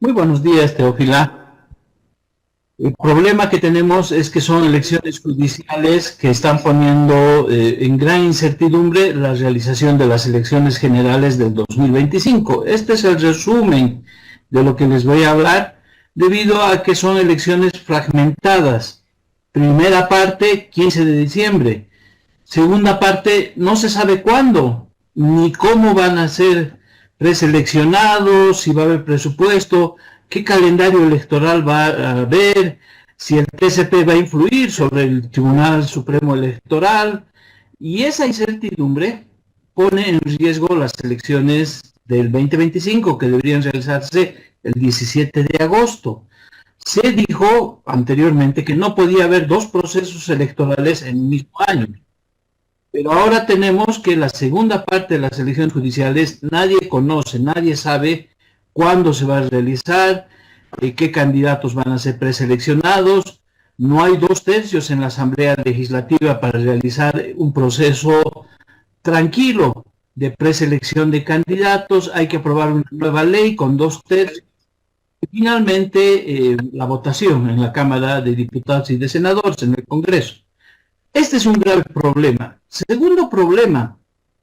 Muy buenos días, Teófila. El problema que tenemos es que son elecciones judiciales que están poniendo en gran incertidumbre la realización de las elecciones generales del 2025. Este es el resumen de lo que les voy a hablar, debido a que son elecciones fragmentadas. Primera parte, 15 de diciembre. Segunda parte, no se sabe cuándo, ni cómo van a ser preseleccionados, si va a haber presupuesto, qué calendario electoral va a haber, si el TCP va a influir sobre el Tribunal Supremo Electoral. Y esa incertidumbre pone en riesgo las elecciones del 2025, que deberían realizarse el 17 de agosto. Se dijo anteriormente que no podía haber dos procesos electorales en el mismo año. Pero ahora tenemos que la segunda parte de las elecciones judiciales nadie conoce, nadie sabe cuándo se va a realizar, qué candidatos van a ser preseleccionados. No hay 2/3 en la Asamblea Legislativa para realizar un proceso tranquilo de preselección de candidatos. Hay que aprobar una nueva ley con 2/3. Y finalmente, la votación en la Cámara de Diputados y de Senadores, en el Congreso. Este es un grave problema. Segundo problema,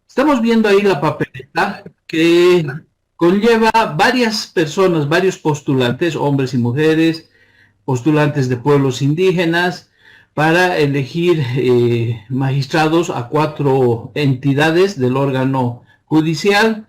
estamos viendo ahí la papeleta que conlleva varias personas, varios postulantes, hombres y mujeres, postulantes de pueblos indígenas, para elegir magistrados a 4 entidades del órgano judicial,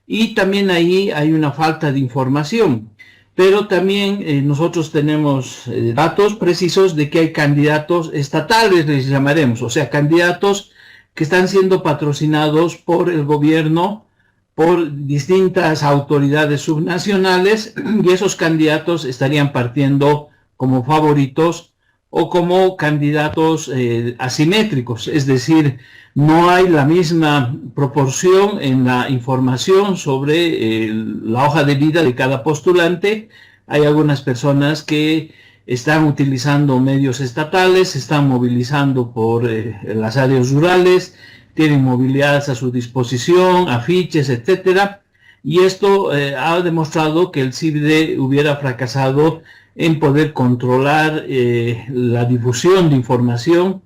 y también ahí hay una falta de información. Pero también nosotros tenemos datos precisos de que hay candidatos estatales, les llamaremos, o sea, candidatos que están siendo patrocinados por el gobierno, por distintas autoridades subnacionales, y esos candidatos estarían partiendo como favoritos o como candidatos asimétricos, es decir, no hay la misma proporción en la información sobre la hoja de vida de cada postulante. Hay algunas personas que están utilizando medios estatales, se están movilizando por las áreas rurales, tienen movilidades a su disposición, afiches, etcétera, y esto ha demostrado que el CIVDE hubiera fracasado en poder controlar la difusión de información,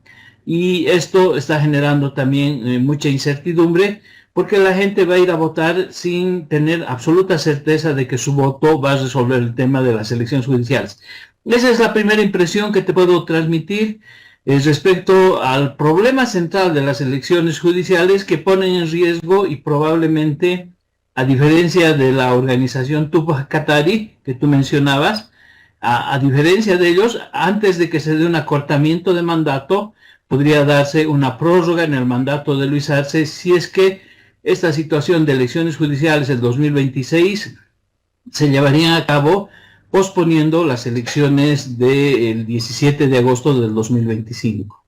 y esto está generando también mucha incertidumbre, porque la gente va a ir a votar sin tener absoluta certeza de que su voto va a resolver el tema de las elecciones judiciales. Esa es la primera impresión que te puedo transmitir respecto al problema central de las elecciones judiciales, que ponen en riesgo y probablemente, a diferencia de la organización Tupac Katari que tú mencionabas, a diferencia de ellos, antes de que se dé un acortamiento de mandato, podría darse una prórroga en el mandato de Luis Arce, si es que esta situación de elecciones judiciales del 2026 se llevarían a cabo posponiendo las elecciones del 17 de agosto del 2025.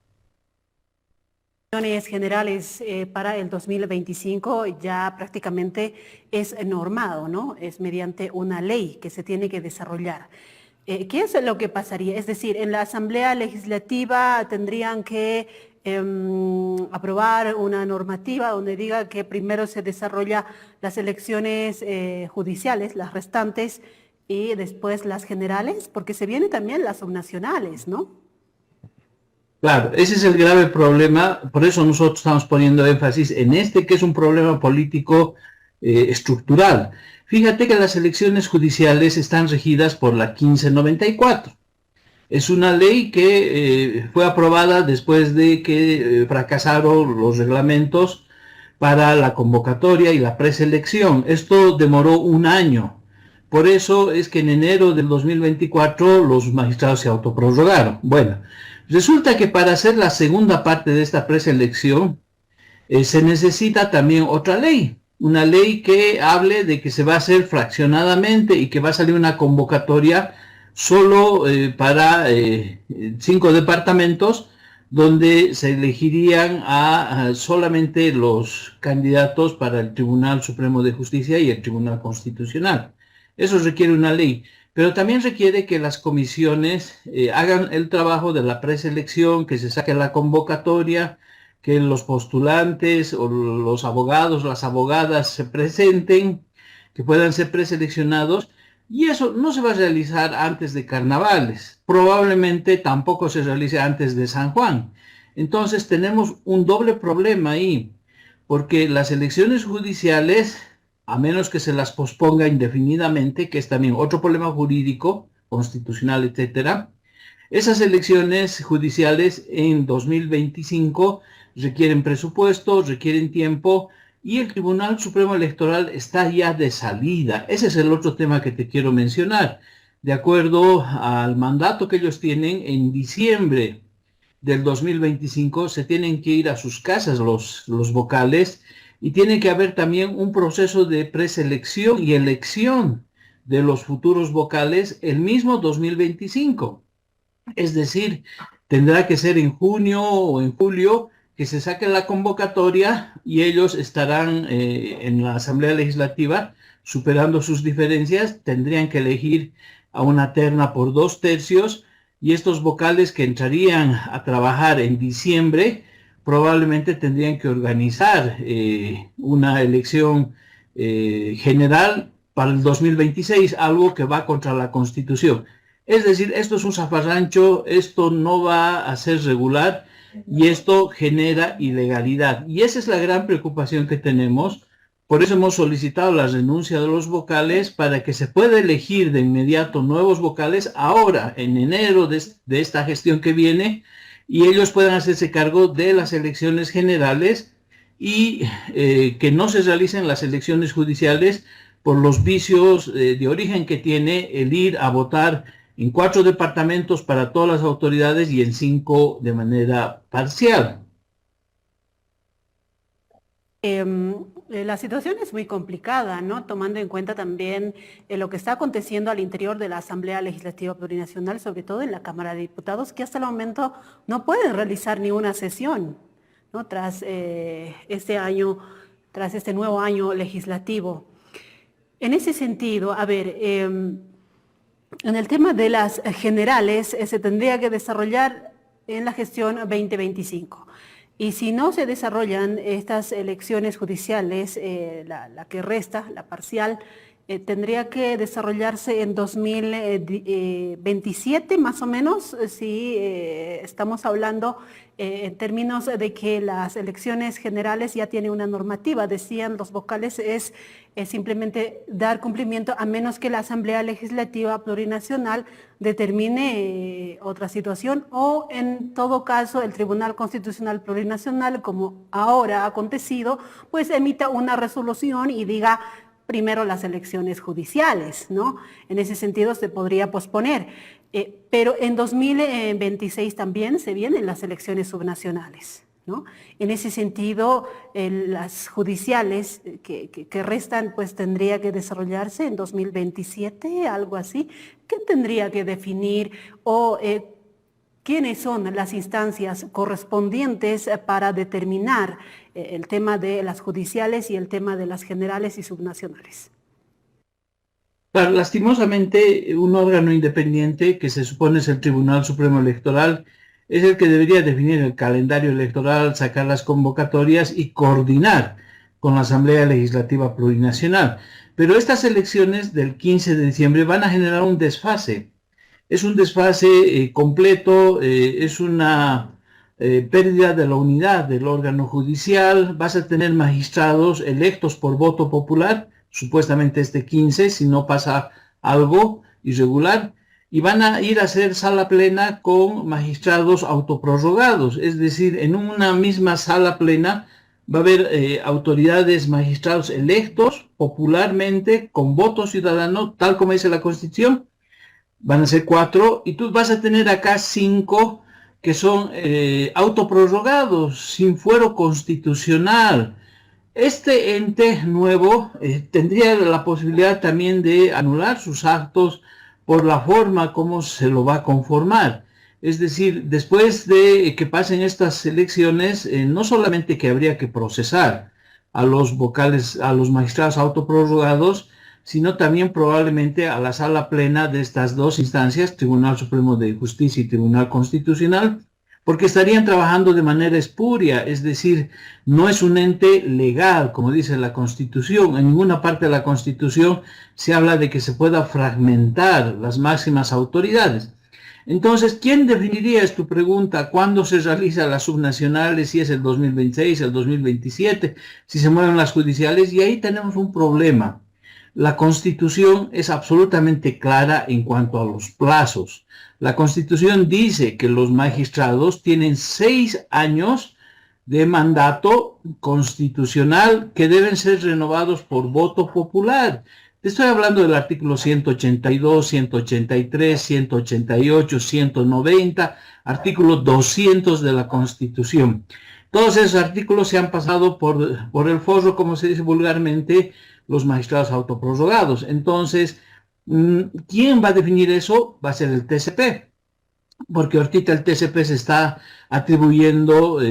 Elecciones generales para el 2025 ya prácticamente es normado, ¿no? Es mediante una ley que se tiene que desarrollar. ¿Qué es lo que pasaría? Es decir, en la Asamblea Legislativa tendrían que aprobar una normativa donde diga que primero se desarrolla las elecciones judiciales, las restantes, y después las generales, porque se vienen también las subnacionales, ¿no? Claro, ese es el grave problema, por eso nosotros estamos poniendo énfasis en este, que es un problema político estructural. Fíjate que las elecciones judiciales están regidas por la 1594. Es una ley que fue aprobada después de que fracasaron los reglamentos para la convocatoria y la preselección. Esto demoró un año. Por eso es que en enero del 2024 los magistrados se autoprorrogaron. Bueno, resulta que para hacer la segunda parte de esta preselección se necesita también otra ley. Una ley que hable de que se va a hacer fraccionadamente y que va a salir una convocatoria solo para 5 departamentos, donde se elegirían a solamente los candidatos para el Tribunal Supremo de Justicia y el Tribunal Constitucional. Eso requiere una ley, pero también requiere que las comisiones hagan el trabajo de la preselección, que se saque la convocatoria, que los postulantes o los abogados, las abogadas se presenten, que puedan ser preseleccionados, Y eso no se va a realizar antes de carnavales, probablemente tampoco se realice antes de San Juan. Entonces tenemos un doble problema ahí, porque las elecciones judiciales, a menos que se las posponga indefinidamente, que es también otro problema jurídico, constitucional, etcétera, esas elecciones judiciales en 2025 requieren presupuesto, requieren tiempo y el Tribunal Supremo Electoral está ya de salida. Ese es el otro tema que te quiero mencionar. De acuerdo al mandato que ellos tienen, en diciembre del 2025 se tienen que ir a sus casas los vocales y tiene que haber también un proceso de preselección y elección de los futuros vocales el mismo 2025. Es decir, tendrá que ser en junio o en julio que se saque la convocatoria y ellos estarán en la Asamblea Legislativa superando sus diferencias, tendrían que elegir a una terna por 2/3 y estos vocales que entrarían a trabajar en diciembre probablemente tendrían que organizar una elección general para el 2026, algo que va contra la Constitución. Es decir, esto es un zafarrancho, esto no va a ser regular y esto genera ilegalidad. Y esa es la gran preocupación que tenemos. Por eso hemos solicitado la renuncia de los vocales para que se pueda elegir de inmediato nuevos vocales ahora, en enero de esta gestión que viene, y ellos puedan hacerse cargo de las elecciones generales y que no se realicen las elecciones judiciales por los vicios de origen que tiene el ir a votar en 4 departamentos para todas las autoridades y en 5 de manera parcial. La situación es muy complicada, ¿no? Tomando en cuenta también lo que está aconteciendo al interior de la Asamblea Legislativa Plurinacional, sobre todo en la Cámara de Diputados, que hasta el momento no pueden realizar ni una sesión, ¿no? Tras este nuevo año legislativo. En ese sentido, a ver, en el tema de las generales se tendría que desarrollar en la gestión 2025. Y si no se desarrollan estas elecciones judiciales, la que resta, la parcial, tendría que desarrollarse en 2027 más o menos, si estamos hablando en términos de que las elecciones generales ya tienen una normativa. Decían los vocales, es simplemente dar cumplimiento a menos que la Asamblea Legislativa Plurinacional determine otra situación o en todo caso el Tribunal Constitucional Plurinacional, como ahora ha acontecido, pues emita una resolución y diga primero las elecciones judiciales, ¿no? En ese sentido se podría posponer. Pero en 2026 también se vienen las elecciones subnacionales, ¿no? En ese sentido, las judiciales que restan, pues tendría que desarrollarse en 2027, algo así. ¿Qué tendría que definir o quiénes son las instancias correspondientes para determinar el tema de las judiciales y el tema de las generales y subnacionales? Claro, lastimosamente, un órgano independiente, que se supone es el Tribunal Supremo Electoral, es el que debería definir el calendario electoral, sacar las convocatorias y coordinar con la Asamblea Legislativa Plurinacional. Pero estas elecciones del 15 de diciembre van a generar un desfase. Es un desfase completo, es una pérdida de la unidad del órgano judicial. Vas a tener magistrados electos por voto popular, supuestamente este 15, si no pasa algo irregular, y van a ir a hacer sala plena con magistrados autoprorrogados, es decir, en una misma sala plena va a haber autoridades, magistrados electos popularmente con voto ciudadano, tal como dice la Constitución. Van a ser 4 y tú vas a tener acá 5 que son autoprorrogados, sin fuero constitucional. Este ente nuevo tendría la posibilidad también de anular sus actos por la forma como se lo va a conformar. Es decir, después de que pasen estas elecciones, no solamente que habría que procesar a los vocales, a los magistrados autoprorrogados, sino también probablemente a la sala plena de estas dos instancias, Tribunal Supremo de Justicia y Tribunal Constitucional, porque estarían trabajando de manera espuria, es decir, no es un ente legal, como dice la Constitución. En ninguna parte de la Constitución se habla de que se pueda fragmentar las máximas autoridades. Entonces, ¿quién definiría, es tu pregunta, cuándo se realizan las subnacionales, si es el 2026, el 2027, si se mueven las judiciales? Y ahí tenemos un problema. La Constitución es absolutamente clara en cuanto a los plazos. La Constitución dice que los magistrados tienen 6 años de mandato constitucional que deben ser renovados por voto popular. Te estoy hablando del artículo 182, 183, 188, 190, artículo 200 de la Constitución. Todos esos artículos se han pasado por el forro, como se dice vulgarmente, los magistrados autoprorrogados. Entonces, ¿quién va a definir eso? Va a ser el TCP, porque ahorita el TCP se está atribuyendo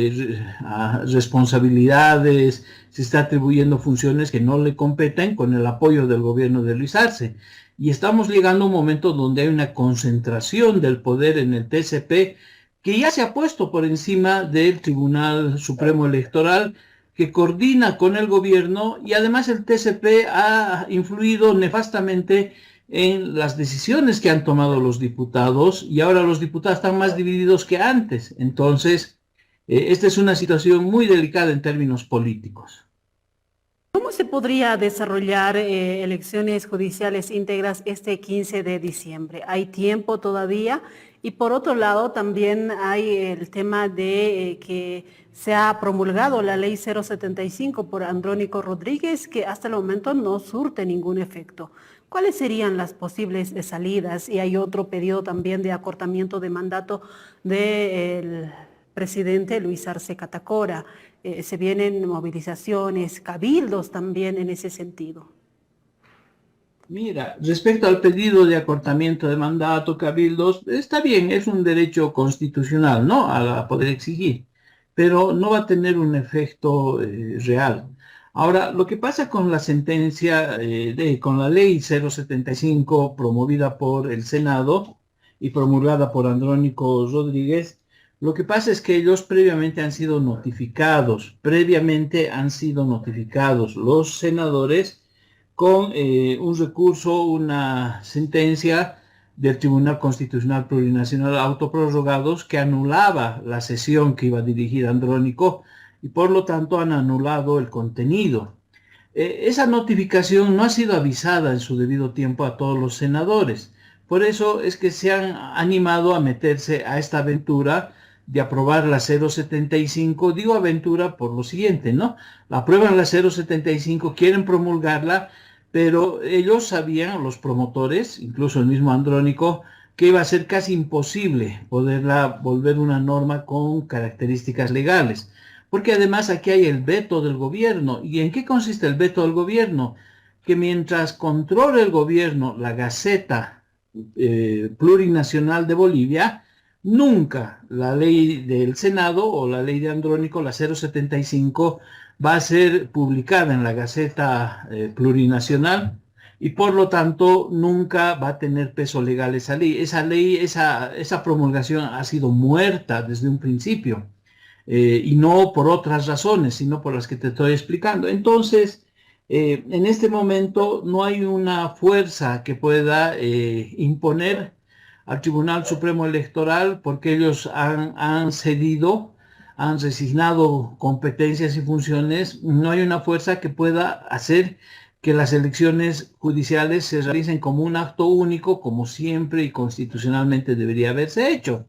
responsabilidades, se está atribuyendo funciones que no le competen con el apoyo del gobierno de Luis Arce. Y estamos llegando a un momento donde hay una concentración del poder en el TCP que ya se ha puesto por encima del Tribunal Supremo Electoral, que coordina con el gobierno, y además el TCP ha influido nefastamente en las decisiones que han tomado los diputados, y ahora los diputados están más divididos que antes. Entonces, esta es una situación muy delicada en términos políticos. ¿Cómo se podría desarrollar elecciones judiciales íntegras este 15 de diciembre? ¿Hay tiempo todavía? Y por otro lado, también hay el tema de que se ha promulgado la ley 075 por Andrónico Rodríguez, que hasta el momento no surte ningún efecto. ¿Cuáles serían las posibles salidas? Y hay otro periodo también de acortamiento de mandato del presidente Luis Arce Catacora. Se vienen movilizaciones, cabildos también en ese sentido. Mira, respecto al pedido de acortamiento de mandato, cabildos, está bien, es un derecho constitucional, ¿no? A poder exigir, pero no va a tener un efecto real. Ahora, lo que pasa con la sentencia, con la ley 075 promovida por el Senado y promulgada por Andrónico Rodríguez, lo que pasa es que ellos previamente han sido notificados, los senadores con un recurso, una sentencia del Tribunal Constitucional Plurinacional autoprorrogados que anulaba la sesión que iba a dirigir Andrónico, y por lo tanto han anulado el contenido. Esa notificación no ha sido avisada en su debido tiempo a todos los senadores. Por eso es que se han animado a meterse a esta aventura de aprobar la 075. Digo aventura por lo siguiente, ¿no? La aprueban la 075, quieren promulgarla, pero ellos sabían, los promotores, incluso el mismo Andrónico, que iba a ser casi imposible poderla volver una norma con características legales. Porque además aquí hay el veto del gobierno. ¿Y en qué consiste el veto del gobierno? Que mientras controle el gobierno la Gaceta Plurinacional de Bolivia, nunca la ley del Senado o la ley de Andrónico, la 075, va a ser publicada en la Gaceta Plurinacional, y por lo tanto nunca va a tener peso legal esa ley. Esa promulgación ha sido muerta desde un principio. Y no por otras razones, sino por las que te estoy explicando. Entonces, en este momento no hay una fuerza que pueda imponer al Tribunal Supremo Electoral, porque ellos han cedido, han resignado competencias y funciones. No hay una fuerza que pueda hacer que las elecciones judiciales se realicen como un acto único, como siempre y constitucionalmente debería haberse hecho.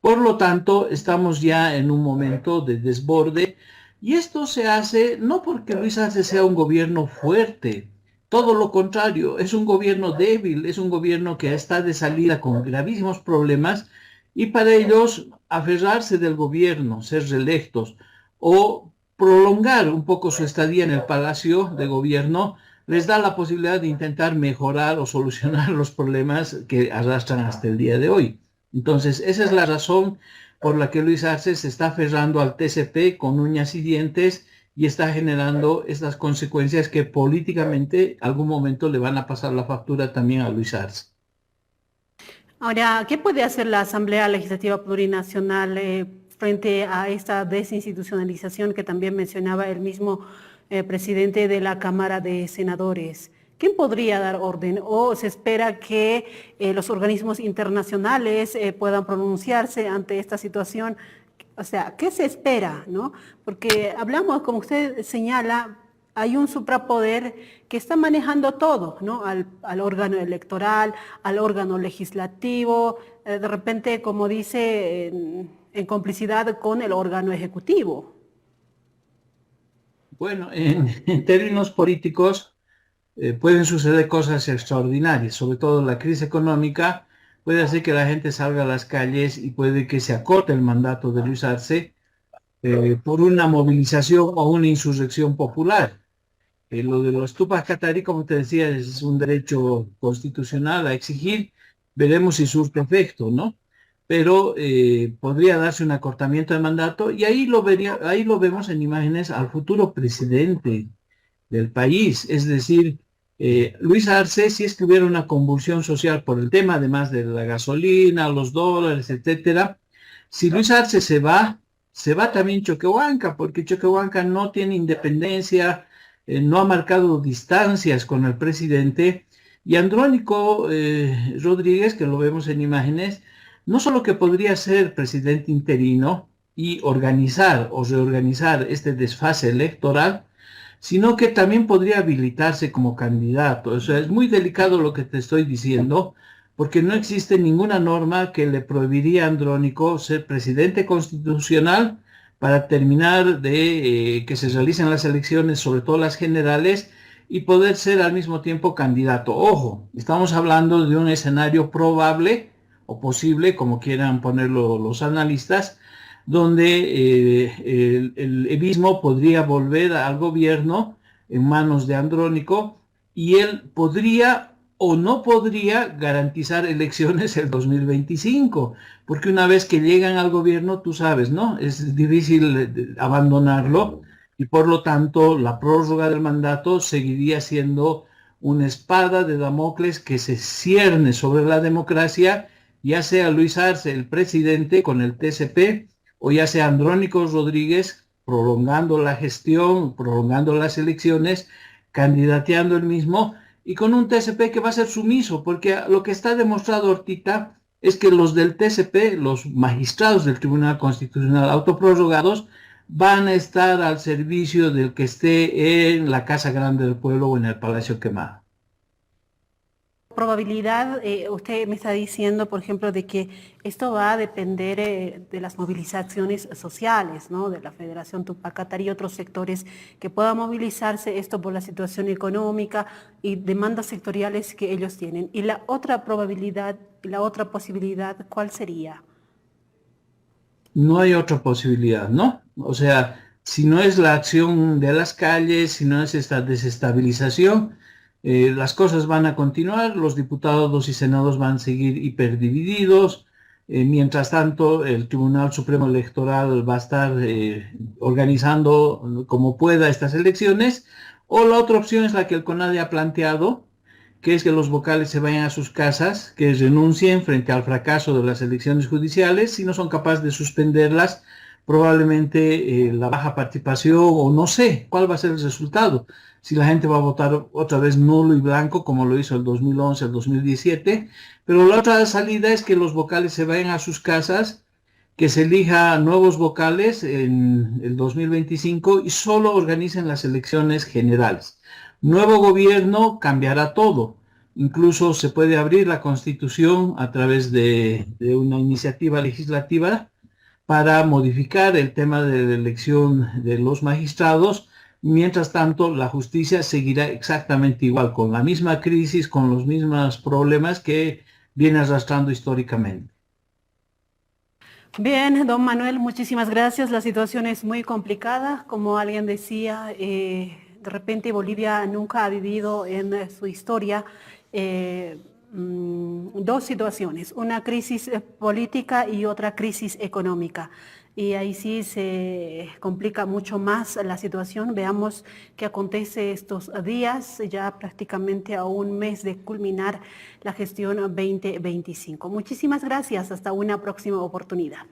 Por lo tanto, estamos ya en un momento de desborde, y esto se hace no porque Luis Arce sea un gobierno fuerte, todo lo contrario, es un gobierno débil, es un gobierno que está de salida con gravísimos problemas, y para ellos aferrarse del gobierno, ser reelectos o prolongar un poco su estadía en el Palacio de Gobierno les da la posibilidad de intentar mejorar o solucionar los problemas que arrastran hasta el día de hoy. Entonces, esa es la razón por la que Luis Arce se está aferrando al TCP con uñas y dientes, y está generando estas consecuencias que políticamente algún momento le van a pasar la factura también a Luis Arce. Ahora, ¿qué puede hacer la Asamblea Legislativa Plurinacional? frente a esta desinstitucionalización que también mencionaba el mismo presidente de la Cámara de Senadores? ¿Quién podría dar orden? ¿O se espera que los organismos internacionales puedan pronunciarse ante esta situación? O sea, ¿qué se espera, no? Porque hablamos, como usted señala, hay un suprapoder que está manejando todo, ¿no? Al órgano electoral, al órgano legislativo, de repente, como dice, en complicidad con el órgano ejecutivo. Bueno, en términos políticos pueden suceder cosas extraordinarias, sobre todo la crisis económica puede hacer que la gente salga a las calles y puede que se acorte el mandato de Luis Arce por una movilización o una insurrección popular. Lo de los Tupac Katari, como te decía, es un derecho constitucional a exigir. Veremos si surte efecto, ¿no? Pero podría darse un acortamiento de mandato y ahí lo vemos en imágenes al futuro presidente del país. Es decir, Luis Arce, si es que hubiera una convulsión social por el tema, además de la gasolina, los dólares, etcétera, si Luis Arce se va también Choquehuanca, porque Choquehuanca no tiene independencia, no ha marcado distancias con el presidente, y Andrónico Rodríguez, que lo vemos en imágenes, no solo que podría ser presidente interino y organizar o reorganizar este desfase electoral, sino que también podría habilitarse como candidato. O sea, es muy delicado lo que te estoy diciendo, porque no existe ninguna norma que le prohibiría a Andrónico ser presidente constitucional para terminar de que se realicen las elecciones, sobre todo las generales, y poder ser al mismo tiempo candidato. Ojo, estamos hablando de un escenario probable o posible, como quieran ponerlo los analistas, donde el evismo podría volver al gobierno en manos de Andrónico y él podría o no podría garantizar elecciones el 2025, porque una vez que llegan al gobierno, tú sabes, ¿no? Es difícil abandonarlo y por lo tanto la prórroga del mandato seguiría siendo una espada de Damocles que se cierne sobre la democracia, ya sea Luis Arce, el presidente, con el TCP, o ya sea Andrónico Rodríguez prolongando la gestión, prolongando las elecciones, candidateando el mismo y con un TCP que va a ser sumiso, porque lo que está demostrado ahorita es que los del TCP, los magistrados del Tribunal Constitucional autoprorrogados, van a estar al servicio del que esté en la Casa Grande del Pueblo o en el Palacio Quemado. Probabilidad, usted me está diciendo, por ejemplo, de que esto va a depender de las movilizaciones sociales, ¿no? De la Federación Tupac Katari y otros sectores que puedan movilizarse, esto por la situación económica y demandas sectoriales que ellos tienen. Y la otra probabilidad, la otra posibilidad, ¿cuál sería? No hay otra posibilidad, ¿no? O sea, si no es la acción de las calles, si no es esta desestabilización, las cosas van a continuar, los diputados y senados van a seguir hiperdivididos, mientras tanto el Tribunal Supremo Electoral va a estar organizando como pueda estas elecciones, o la otra opción es la que el CONADE ha planteado, que es que los vocales se vayan a sus casas, que renuncien frente al fracaso de las elecciones judiciales. Si no son capaces de suspenderlas, probablemente la baja participación o no sé cuál va a ser el resultado. Si la gente va a votar otra vez nulo y blanco, como lo hizo el 2011, el 2017. Pero la otra salida es que los vocales se vayan a sus casas, que se elija nuevos vocales en el 2025 y solo organicen las elecciones generales. Nuevo gobierno cambiará todo. Incluso se puede abrir la Constitución a través de una iniciativa legislativa para modificar el tema de la elección de los magistrados. Mientras tanto, la justicia seguirá exactamente igual, con la misma crisis, con los mismos problemas que viene arrastrando históricamente. Bien, don Manuel, muchísimas gracias. La situación es muy complicada. Como alguien decía, de repente Bolivia nunca ha vivido en su historia dos situaciones, una crisis política y otra crisis económica. Y ahí sí se complica mucho más la situación. Veamos qué acontece estos días, ya prácticamente a un mes de culminar la gestión 2025. Muchísimas gracias. Hasta una próxima oportunidad.